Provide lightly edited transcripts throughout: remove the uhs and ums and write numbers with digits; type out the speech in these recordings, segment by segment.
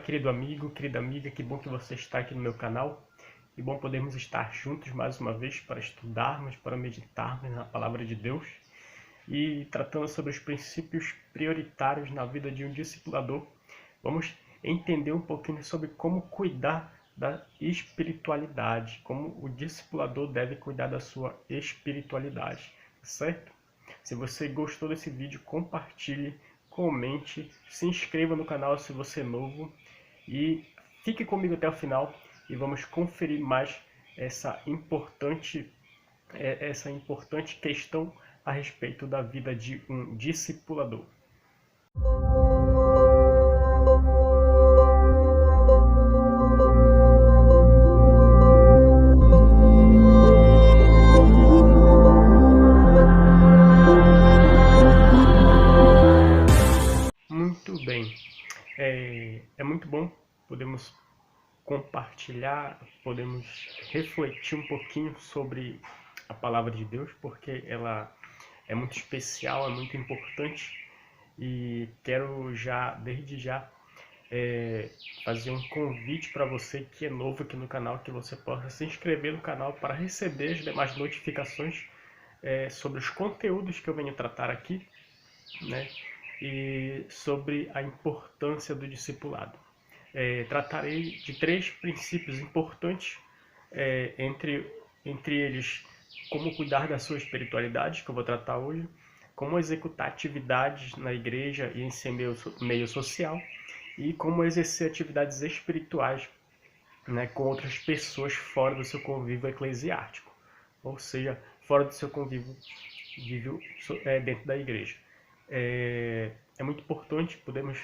querido amigo, querida amiga, que bom que você está aqui no meu canal. Que bom podermos estar juntos mais uma vez para estudarmos, para meditarmos na Palavra de Deus e tratando sobre os princípios prioritários na vida de um discipulador. Vamos entender um pouquinho sobre como cuidar da espiritualidade, como o discipulador deve cuidar da sua espiritualidade, certo? Se você gostou desse vídeo, compartilhe, comente, se inscreva no canal se você é novo e fique comigo até o final e vamos conferir mais essa importante questão a respeito da vida de um discipulador. Muito bem, é muito bom, podemos compartilhar, podemos refletir um pouquinho sobre a Palavra de Deus, porque ela é muito especial, é muito importante e quero desde já, fazer um convite para você que é novo aqui no canal, que você possa se inscrever no canal para receber as demais notificações sobre os conteúdos que eu venho tratar aqui, né? E sobre a importância do discipulado. Tratarei de 3 princípios importantes, entre eles, como cuidar da sua espiritualidade, que eu vou tratar hoje, como executar atividades na igreja e em seu meio social, e como exercer atividades espirituais, né, com outras pessoas fora do seu convívio eclesiástico, ou seja, fora do seu convívio dentro da igreja. É muito importante, podemos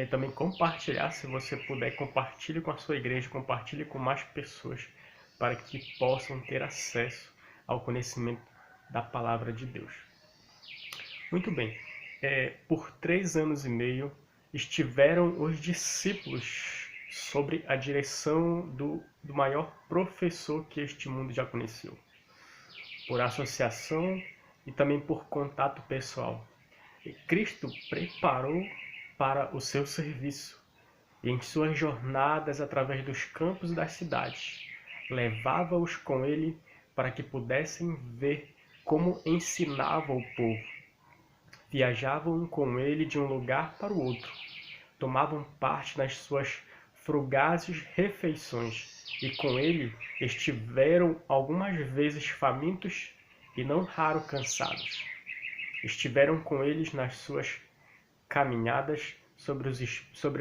também compartilhar, se você puder, compartilhe com a sua igreja, compartilhe com mais pessoas, para que possam ter acesso ao conhecimento da Palavra de Deus. Muito bem, por 3 anos e meio estiveram os discípulos sobre a direção do maior professor que este mundo já conheceu, por associação e também por contato pessoal. E Cristo preparou para o seu serviço, e em suas jornadas através dos campos das cidades, levava-os com ele para que pudessem ver como ensinava o povo. Viajavam com ele de um lugar para o outro, tomavam parte nas suas frugazes refeições, e com ele estiveram algumas vezes famintos e não raro cansados. Estiveram com eles nas suas caminhadas sobre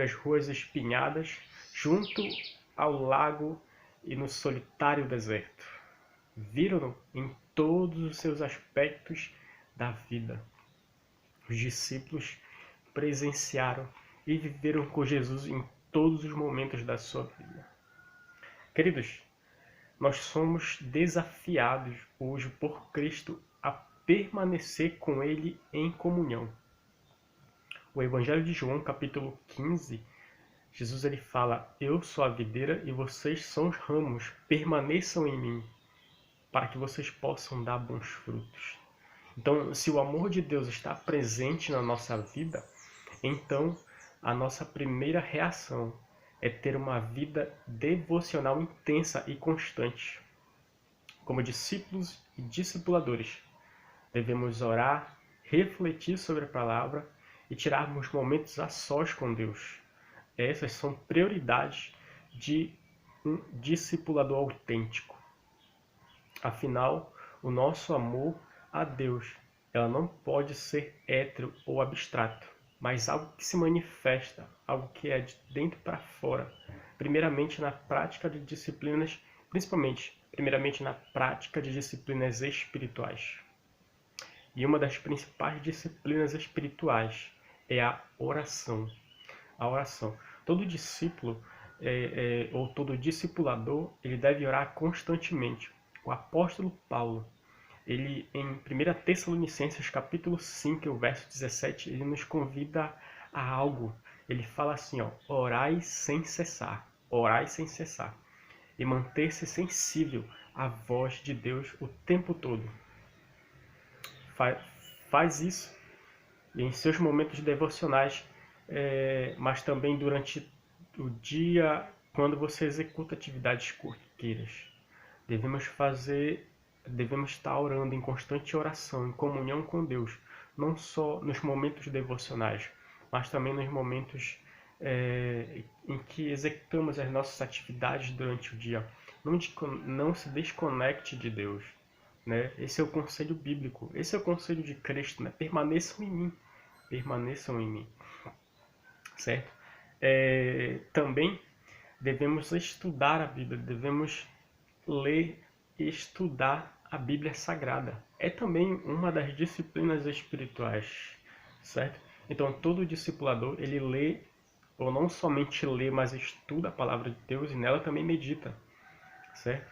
as ruas espinhadas, junto ao lago e no solitário deserto. Viram-no em todos os seus aspectos da vida. Os discípulos presenciaram e viveram com Jesus em todos os momentos da sua vida. Queridos, nós somos desafiados hoje por Cristo a permanecer com Ele em comunhão. O Evangelho de João, capítulo 15, Jesus ele fala: eu sou a videira e vocês são os ramos, permaneçam em mim, para que vocês possam dar bons frutos. Então, se o amor de Deus está presente na nossa vida, então a nossa primeira reação é ter uma vida devocional intensa e constante. Como discípulos e discipuladores, devemos orar, refletir sobre a palavra e tirarmos momentos a sós com Deus. Essas são prioridades de um discipulador autêntico. Afinal, o nosso amor a Deus, ela não pode ser hétero ou abstrato, mas algo que se manifesta, algo que é de dentro para fora, primeiramente na prática de disciplinas, primeiramente na prática de disciplinas espirituais. E uma das principais disciplinas espirituais é a oração. A oração. Todo discípulo ou todo discipulador, ele deve orar constantemente. O apóstolo Paulo, ele em 1 Tessalonicenses capítulo 5, o verso 17, ele nos convida a algo. Ele fala assim, orai sem cessar, e manter-se sensível à voz de Deus o tempo todo. Faz isso em seus momentos devocionais, mas também durante o dia quando você executa atividades corriqueiras. Devemos estar orando em constante oração, em comunhão com Deus, não só nos momentos devocionais, mas também nos momentos em que executamos as nossas atividades durante o dia. Não se desconecte de Deus, né? Esse é o conselho bíblico, esse é o conselho de Cristo, né? Permaneçam em mim, certo? Também devemos estudar a Bíblia, devemos ler e estudar a Bíblia Sagrada. É também uma das disciplinas espirituais, certo? Então, todo discipulador, ele lê, ou não somente lê, mas estuda a palavra de Deus e nela também medita, certo?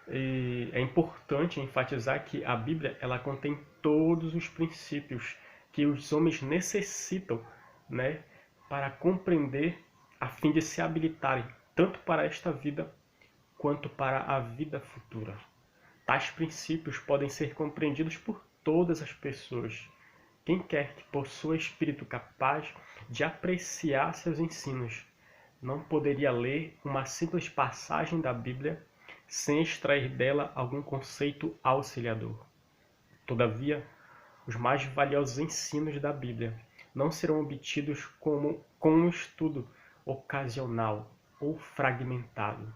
E é importante enfatizar que a Bíblia, ela contém todos os princípios que os homens necessitam, né, para compreender, a fim de se habilitarem tanto para esta vida quanto para a vida futura. Tais princípios podem ser compreendidos por todas as pessoas. Quem quer que possua espírito capaz de apreciar seus ensinos não poderia ler uma simples passagem da Bíblia sem extrair dela algum conceito auxiliador. Todavia, os mais valiosos ensinos da Bíblia não serão obtidos com um estudo ocasional ou fragmentado.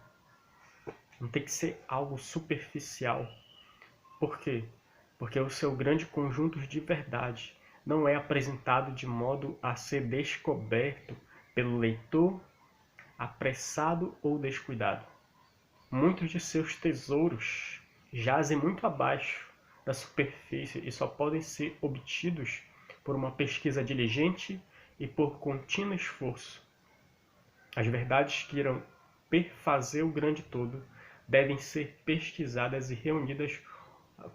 Não tem que ser algo superficial. Por quê? Porque o seu grande conjunto de verdade não é apresentado de modo a ser descoberto pelo leitor apressado ou descuidado. Muitos de seus tesouros jazem muito abaixo da superfície e só podem ser obtidos por uma pesquisa diligente e por contínuo esforço. As verdades que irão perfazer o grande todo devem ser pesquisadas e reunidas,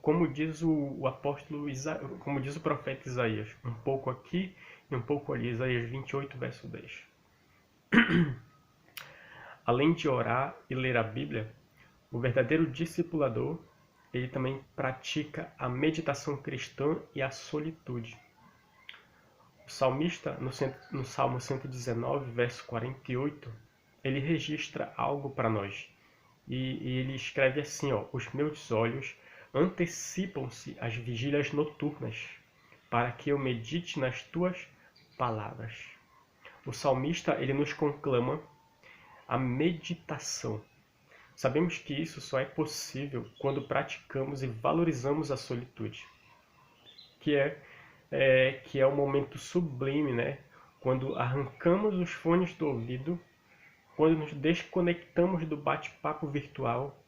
como diz o apóstolo como diz o profeta Isaías, um pouco aqui e um pouco ali, Isaías 28, verso 10. Além de orar e ler a Bíblia, o verdadeiro discipulador, ele também pratica a meditação cristã e a solitude. O salmista, no Salmo 119, verso 48, ele registra algo para nós. E ele escreve assim, ó: os meus olhos antecipam-se às vigílias noturnas, para que eu medite nas tuas palavras. O salmista, ele nos conclama a meditação. Sabemos que isso só é possível quando praticamos e valorizamos a solitude, que é um momento sublime, né? Quando arrancamos os fones do ouvido, quando nos desconectamos do bate-papo virtual,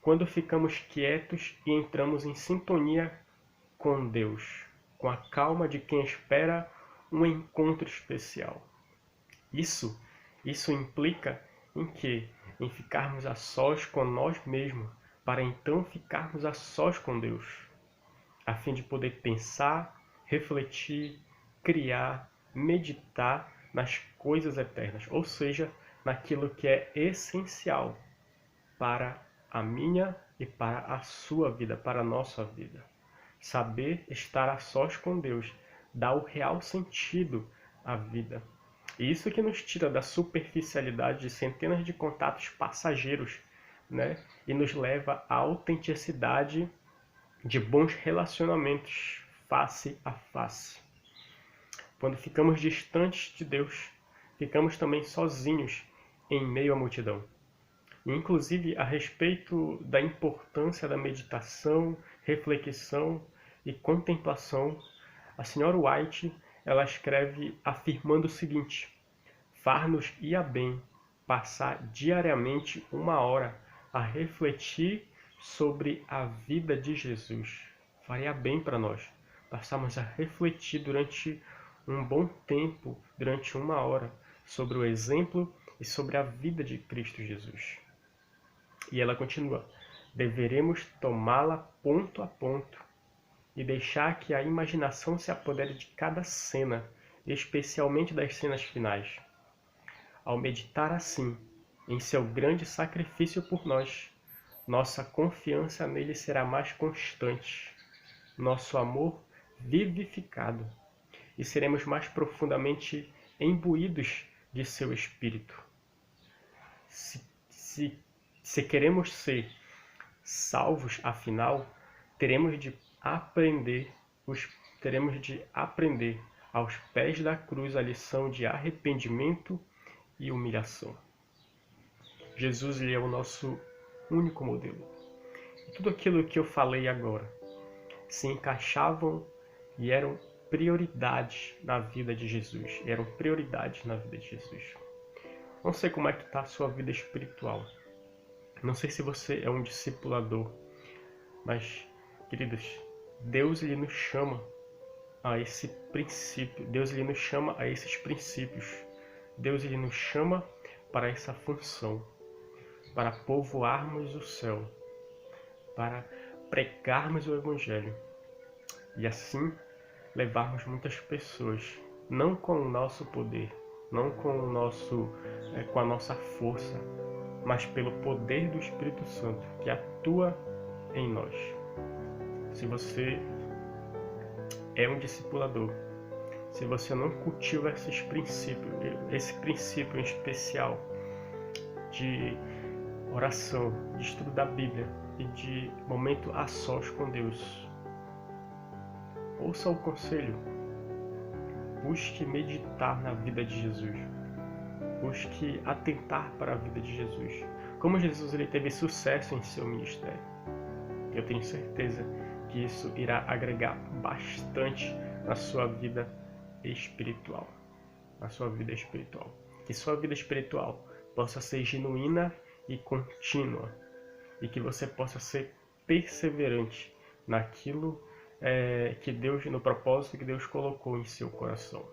quando ficamos quietos e entramos em sintonia com Deus, com a calma de quem espera um encontro especial. Isso implica em quê? Em ficarmos a sós com nós mesmos, para então ficarmos a sós com Deus, a fim de poder pensar, refletir, criar, meditar nas coisas eternas, ou seja, naquilo que é essencial para a minha e para a sua vida, para a nossa vida. Saber estar a sós com Deus dá o real sentido à vida. E isso que nos tira da superficialidade de centenas de contatos passageiros, né? E nos leva à autenticidade de bons relacionamentos face a face. Quando ficamos distantes de Deus, ficamos também sozinhos em meio à multidão. E, inclusive, a respeito da importância da meditação, reflexão e contemplação, a senhora White, ela escreve afirmando o seguinte: far-nos-ia bem passar diariamente 1 hora a refletir sobre a vida de Jesus. Faria bem para nós passarmos a refletir durante um bom tempo, durante 1 hora, sobre o exemplo e sobre a vida de Cristo Jesus. E ela continua: deveremos tomá-la ponto a ponto e deixar que a imaginação se apodere de cada cena, especialmente das cenas finais. Ao meditar assim, em seu grande sacrifício por nós, nossa confiança nele será mais constante, nosso amor vivificado, e seremos mais profundamente imbuídos de seu Espírito. se, se queremos ser salvos, afinal, teremos de aprender teremos de aprender aos pés da cruz a lição de arrependimento e humilhação. Jesus, ele é o nosso único modelo. E tudo aquilo que eu falei agora se encaixavam e eram prioridades na vida de Jesus. Eram prioridades na vida de Jesus. Não sei como é que está a sua vida espiritual. Não sei se você é um discipulador. Mas, queridos, Deus, ele nos chama a esse princípio. Deus, ele nos chama a esses princípios. Deus, ele nos chama para essa função. Para povoarmos o céu. Para pregarmos o Evangelho. E assim levarmos muitas pessoas, não com o nosso poder, não com a nossa força, mas pelo poder do Espírito Santo que atua em nós. Se você é um discipulador, se você não cultiva esse princípio em especial de oração, de estudo da Bíblia e de momento a sós com Deus, ouça o conselho. Busque meditar na vida de Jesus. Busque atentar para a vida de Jesus. Como Jesus, ele teve sucesso em seu ministério. Eu tenho certeza que isso irá agregar bastante na sua vida espiritual. Na sua vida espiritual. Que sua vida espiritual possa ser genuína e contínua. E que você possa ser perseverante naquilo que Deus, no propósito que Deus colocou em seu coração.